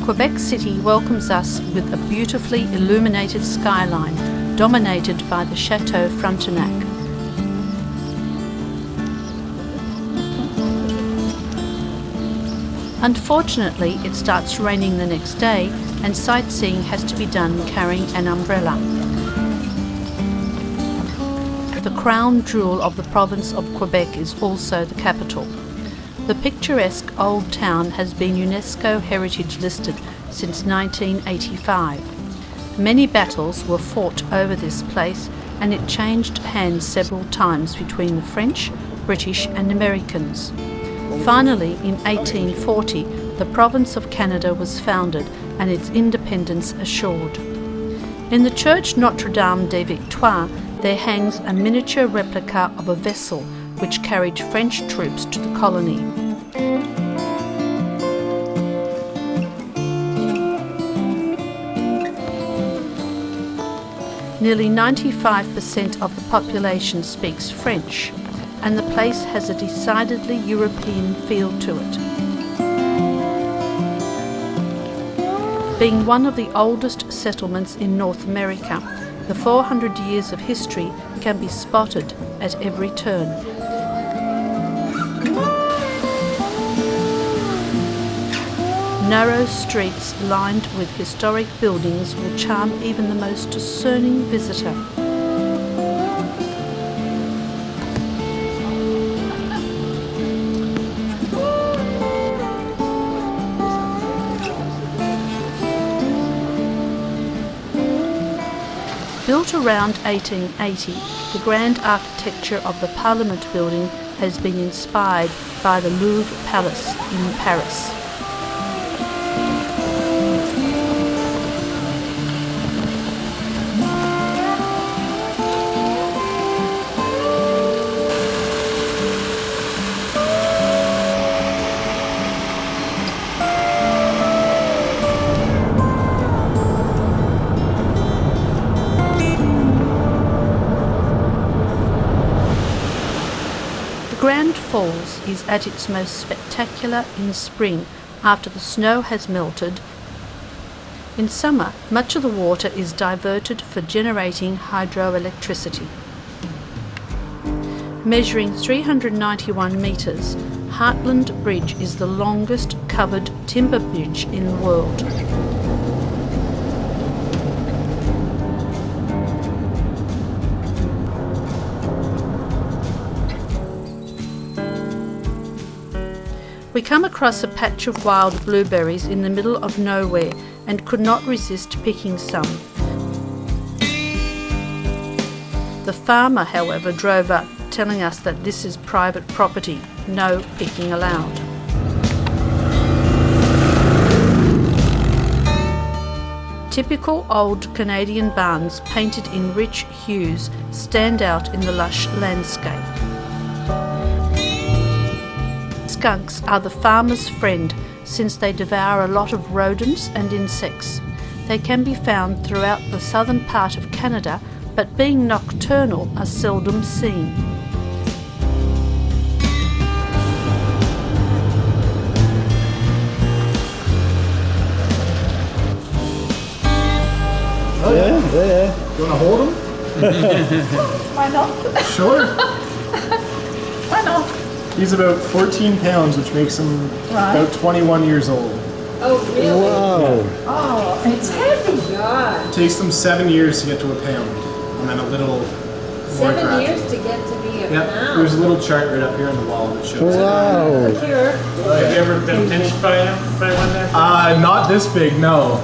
Quebec City welcomes us with a beautifully illuminated skyline dominated by the Chateau Frontenac. Unfortunately, it starts raining the next day and sightseeing has to be done carrying an umbrella. The crown jewel of the province of Quebec is also the capital. The picturesque old town has been UNESCO Heritage listed since 1985. Many battles were fought over this place and it changed hands several times between the French, British and Americans. Finally, in 1840, the province of Canada was founded and its independence assured. In the church Notre-Dame des Victoires, there hangs a miniature replica of a vessel which carried French troops to the colony. Nearly 95% of the population speaks French, and the place has a decidedly European feel to it. Being one of the oldest settlements in North America, the 400 years of history can be spotted at every turn. Narrow streets lined with historic buildings will charm even the most discerning visitor. Built around 1880, the grand architecture of the Parliament building has been inspired by the Louvre Palace in Paris. Grand Falls is at its most spectacular in spring after the snow has melted. In summer, much of the water is diverted for generating hydroelectricity. Measuring 391 metres, Heartland Bridge is the longest covered timber bridge in the world. We come across a patch of wild blueberries in the middle of nowhere and could not resist picking some. The farmer, however, drove up, telling us that this is private property, no picking allowed. Typical old Canadian barns painted in rich hues stand out in the lush landscape. Skunks are the farmer's friend since they devour a lot of rodents and insects. They can be found throughout the southern part of Canada, but being nocturnal are seldom seen. Oh yeah. You want to hold him? Why not? Sure. Why not? He's about 14 pounds, which makes him about 21 years old. Oh, really? Wow. Oh, it's heavy. God. It takes them 7 years to get to a pound, and then a little more 7 gradual. years to get to be a Yep. pound. There's a little chart right up here on the wall that shows it. Wow. Here. Have you ever been pinched by one there? Not this big, no.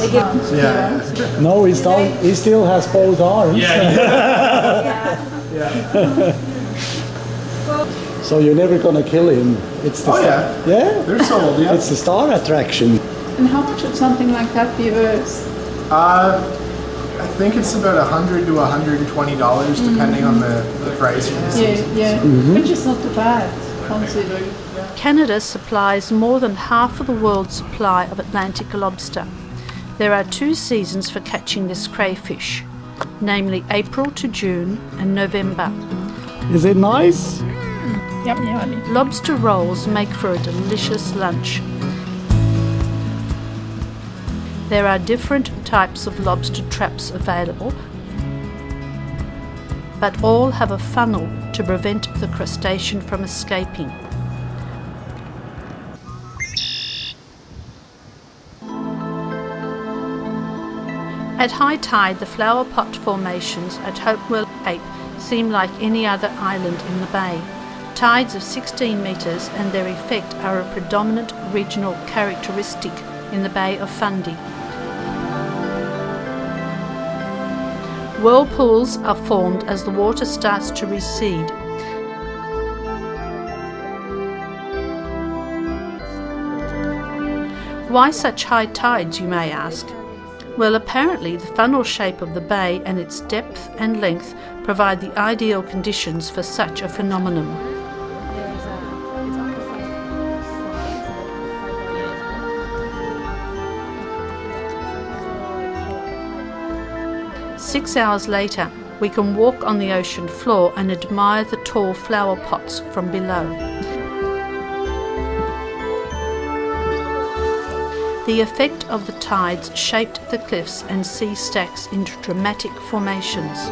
They give Yeah. No, he still has both arms. Yeah. So you're never gonna kill him. It's the yeah? They're sold, yeah. It's the star attraction. And how much would something like that be worth? I think it's about $100 to $120, depending on the price for the season. Yeah. Which is not too bad. considered. Canada supplies more than half of the world's supply of Atlantic lobster. There are 2 seasons for catching this crayfish, namely April to June and November. Is it nice? Yummy, yummy. Lobster rolls make for a delicious lunch. There are different types of lobster traps available, but all have a funnel to prevent the crustacean from escaping. At high tide, the flower pot formations at Hopewell Cape seem like any other island in the bay. Tides of 16 metres and their effect are a predominant regional characteristic in the Bay of Fundy. Whirlpools are formed as the water starts to recede. Why such high tides, you may ask? Well, apparently the funnel shape of the bay and its depth and length provide the ideal conditions for such a phenomenon. It's almost like 6 hours later, we can walk on the ocean floor and admire the tall flower pots from below. The effect of the tides shaped the cliffs and sea stacks into dramatic formations.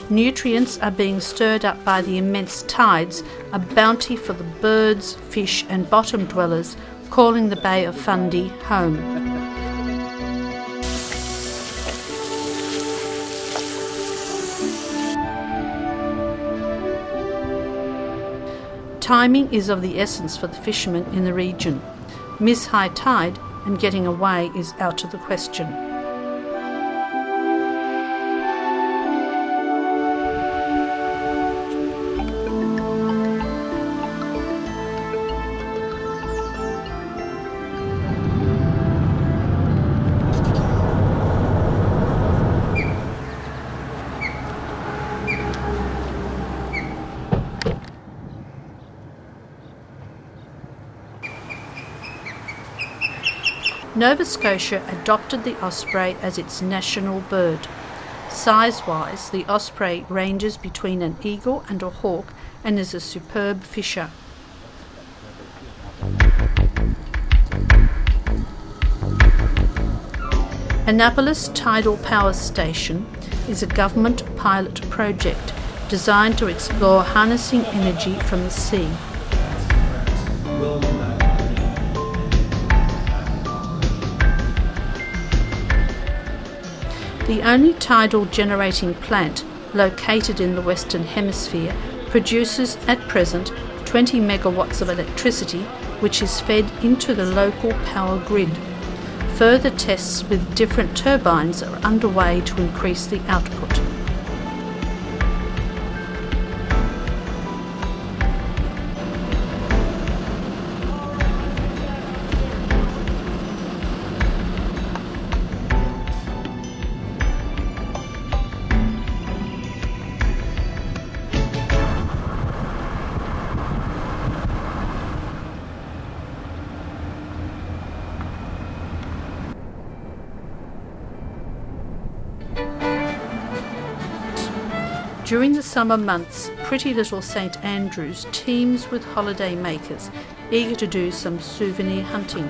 Nutrients are being stirred up by the immense tides, a bounty for the birds, fish and bottom dwellers, calling the Bay of Fundy home. Timing is of the essence for the fishermen in the region. Miss high tide and getting away is out of the question. Nova Scotia adopted the osprey as its national bird. Size-wise, the osprey ranges between an eagle and a hawk and is a superb fisher. Annapolis Tidal Power Station is a government pilot project designed to explore harnessing energy from the sea. The only tidal generating plant located in the Western Hemisphere produces at present 20 megawatts of electricity, which is fed into the local power grid. Further tests with different turbines are underway to increase the output. During the summer months, pretty little St Andrews teems with holiday makers eager to do some souvenir hunting.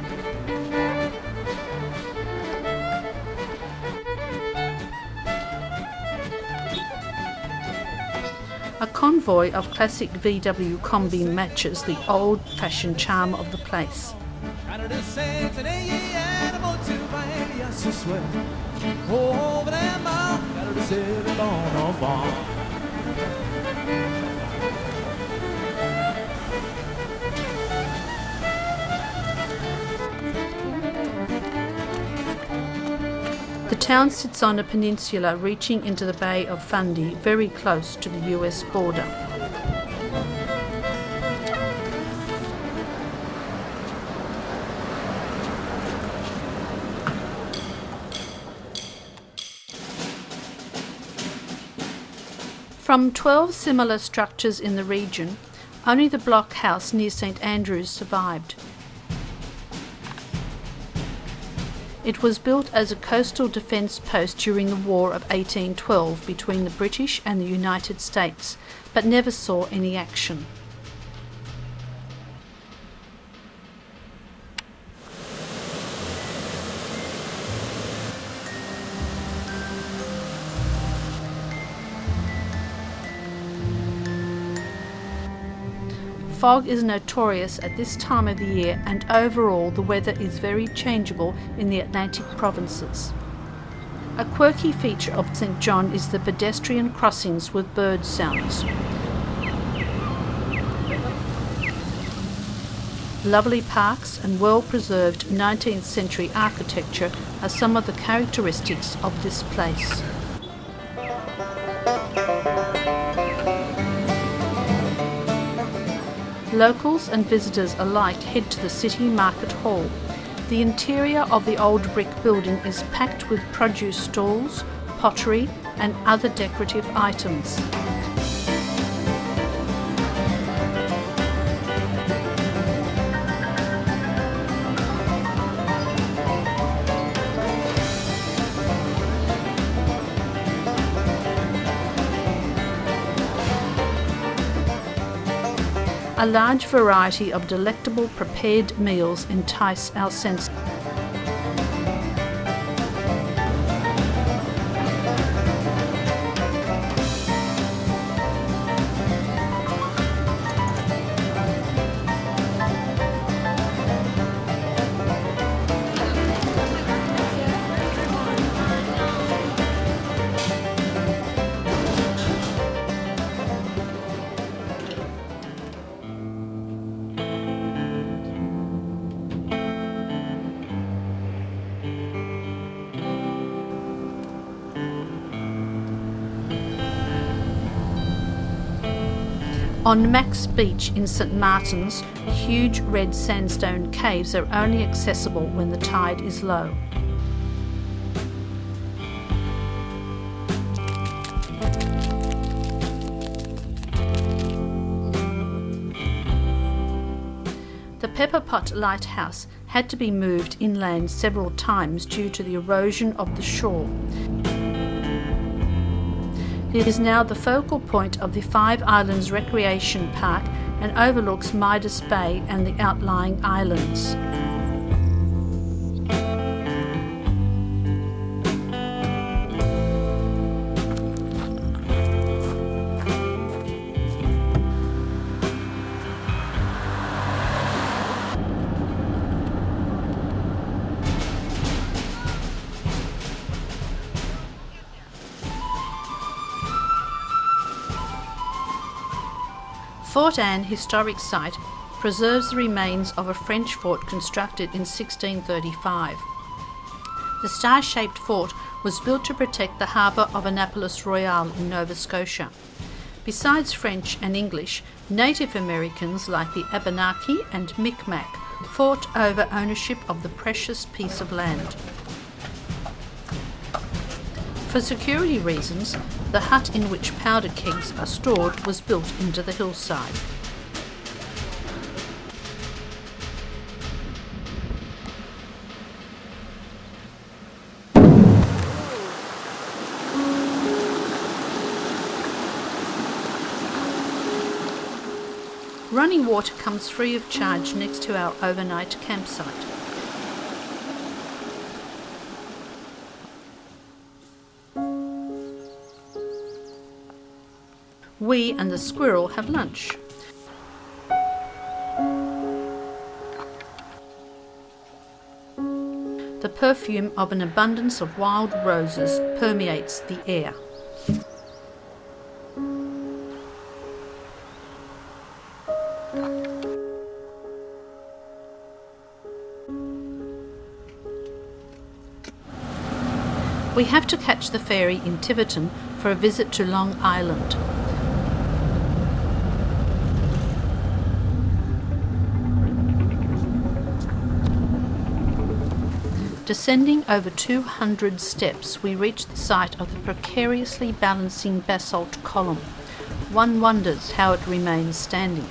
A convoy of classic VW Combi matches the old-fashioned charm of the place. The town sits on a peninsula reaching into the Bay of Fundy, very close to the US border. From 12 similar structures in the region, only the block house near St Andrews survived. It was built as a coastal defence post during the War of 1812 between the British and the United States, but never saw any action. Fog is notorious at this time of the year, and overall the weather is very changeable in the Atlantic provinces. A quirky feature of St John is the pedestrian crossings with bird sounds. Lovely parks and well-preserved 19th century architecture are some of the characteristics of this place. Locals and visitors alike head to the City Market Hall. The interior of the old brick building is packed with produce stalls, pottery and other decorative items. A large variety of delectable prepared meals entice our senses. On Max Beach in St Martin's, huge red sandstone caves are only accessible when the tide is low. The Pepper Pot Lighthouse had to be moved inland several times due to the erosion of the shore. It is now the focal point of the Five Islands Recreation Park and overlooks Midas Bay and the outlying islands. Fort Anne Historic Site preserves the remains of a French fort constructed in 1635. The star-shaped fort was built to protect the harbour of Annapolis Royal in Nova Scotia. Besides French and English, Native Americans like the Abenaki and Micmac fought over ownership of the precious piece of land. For security reasons, the hut in which powder kegs are stored was built into the hillside. Running water comes free of charge next to our overnight campsite. We and the squirrel have lunch. The perfume of an abundance of wild roses permeates the air. We have to catch the ferry in Tiverton for a visit to Long Island. Descending over 200 steps, we reach the site of the precariously balancing basalt column. One wonders how it remains standing.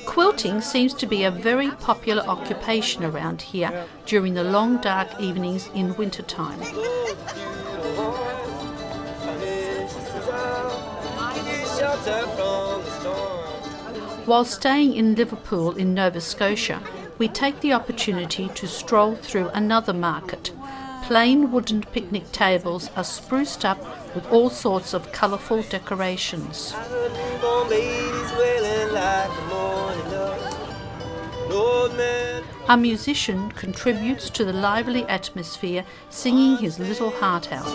Quilting seems to be a very popular occupation around here during the long dark evenings in wintertime. While staying in Liverpool in Nova Scotia, we take the opportunity to stroll through another market. Plain wooden picnic tables are spruced up with all sorts of colourful decorations. Our musician contributes to the lively atmosphere, singing his little heart out.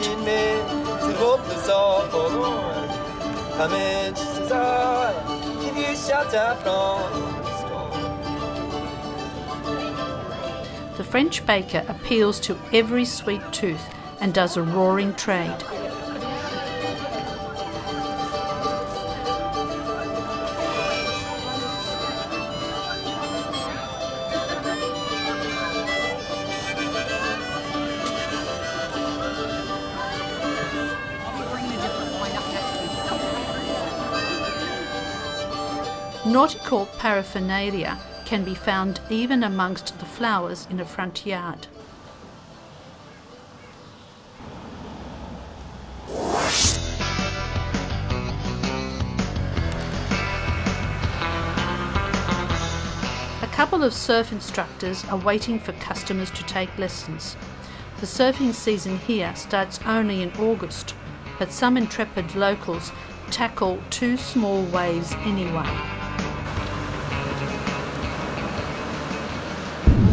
The French baker appeals to every sweet tooth and does a roaring trade. Nautical paraphernalia can be found even amongst the flowers in a front yard. A couple of surf instructors are waiting for customers to take lessons. The surfing season here starts only in August, but some intrepid locals tackle 2 small waves anyway.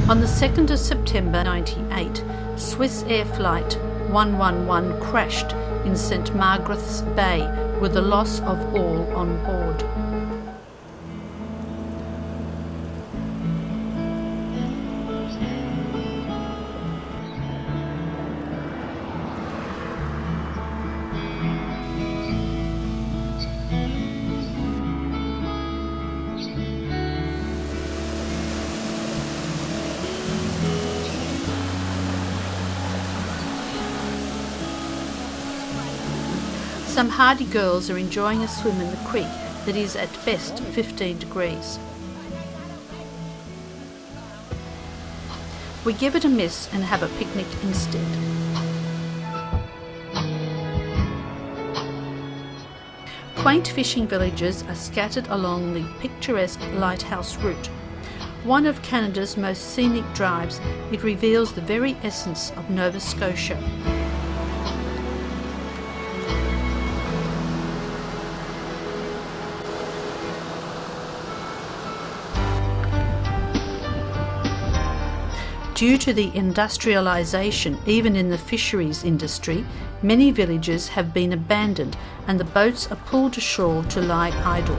On the 2nd of September 1998, Swiss Air Flight 111 crashed in St Margaret's Bay with the loss of all on board. Some hardy girls are enjoying a swim in the creek that is at best 15 degrees. We give it a miss and have a picnic instead. Quaint fishing villages are scattered along the picturesque Lighthouse Route. One of Canada's most scenic drives, it reveals the very essence of Nova Scotia. Due to the industrialisation, even in the fisheries industry, many villages have been abandoned and the boats are pulled ashore to lie idle.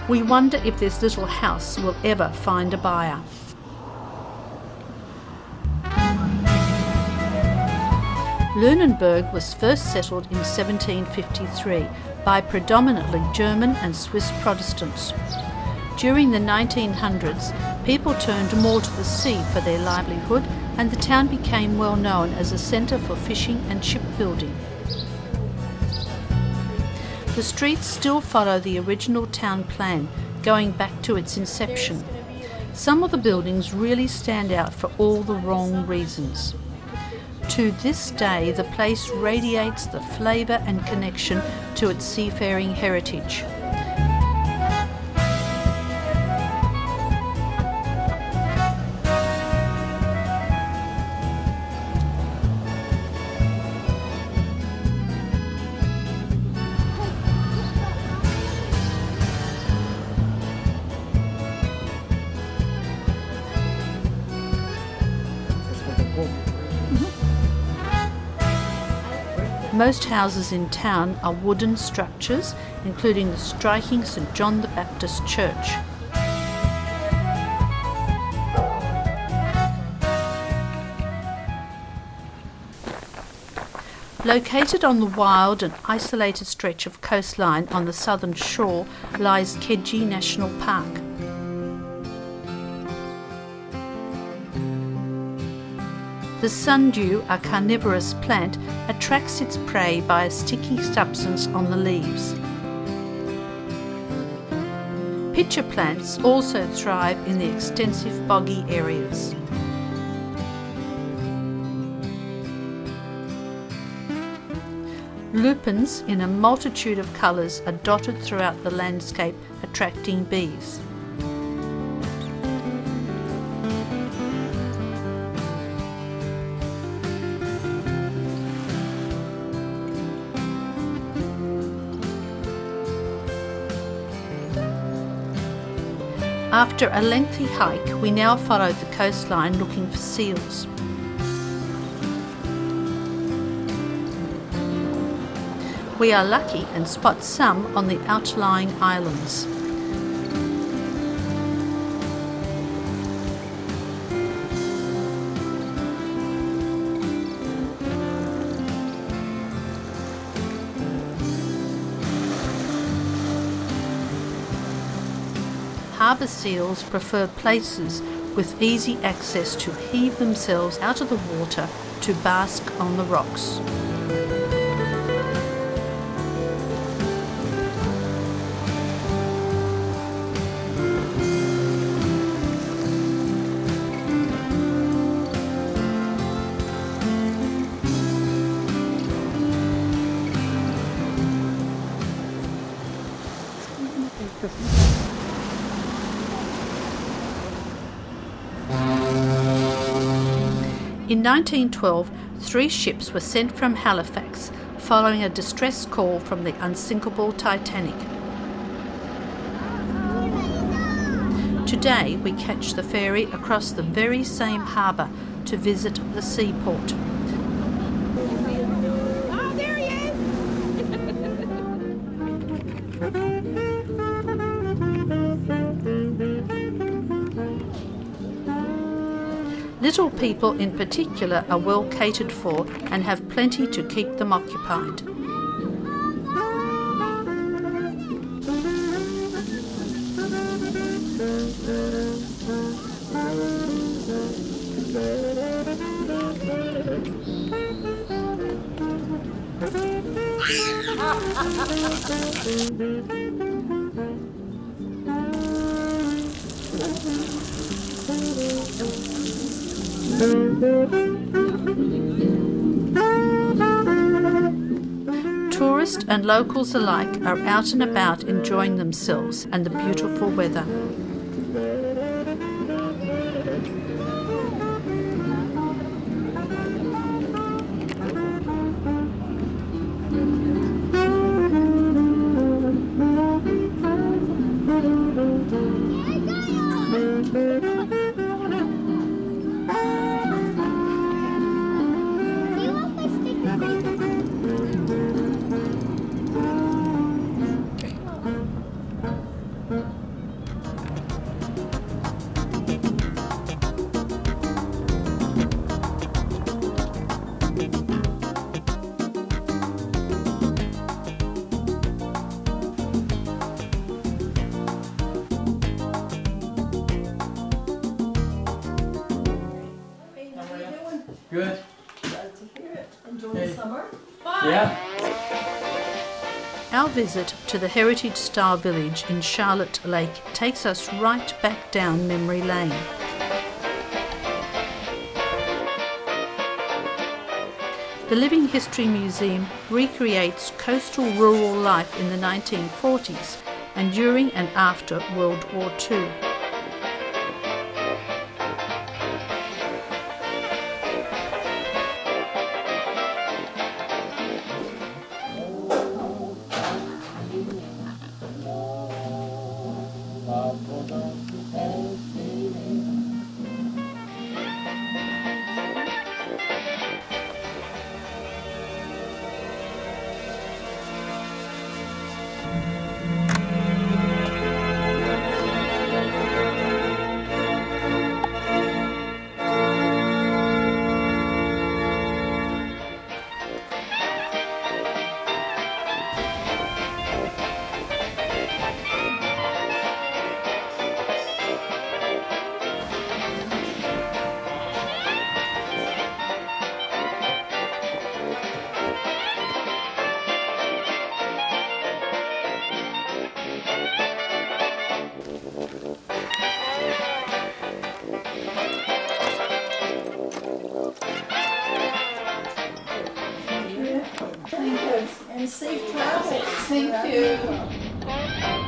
We wonder if this little house will ever find a buyer. Lunenburg was first settled in 1753 by predominantly German and Swiss Protestants. During the 1900s, people turned more to the sea for their livelihood, and the town became well known as a centre for fishing and shipbuilding. The streets still follow the original town plan, going back to its inception. Some of the buildings really stand out for all the wrong reasons. To this day, the place radiates the flavour and connection to its seafaring heritage. Most houses in town are wooden structures, including the striking St. John the Baptist Church. Located on the wild and isolated stretch of coastline on the southern shore lies Keji National Park. The sundew, a carnivorous plant, attracts its prey by a sticky substance on the leaves. Pitcher plants also thrive in the extensive boggy areas. Lupins in a multitude of colours are dotted throughout the landscape, attracting bees. After a lengthy hike, we now follow the coastline looking for seals. We are lucky and spot some on the outlying islands. Harbour seals prefer places with easy access to heave themselves out of the water to bask on the rocks. In 1912, 3 ships were sent from Halifax following a distress call from the unsinkable Titanic. Today we catch the ferry across the very same harbour to visit the seaport. Oh, there he is! Little people in particular are well catered for and have plenty to keep them occupied. Tourists and locals alike are out and about enjoying themselves and the beautiful weather. Good. Glad to hear it. Enjoy the summer. Yeah. Our visit to the Heritage Star Village in Charlotte Lake takes us right back down memory lane. The Living History Museum recreates coastal rural life in the 1940s and during and after World War II. Safe travels. Thank you.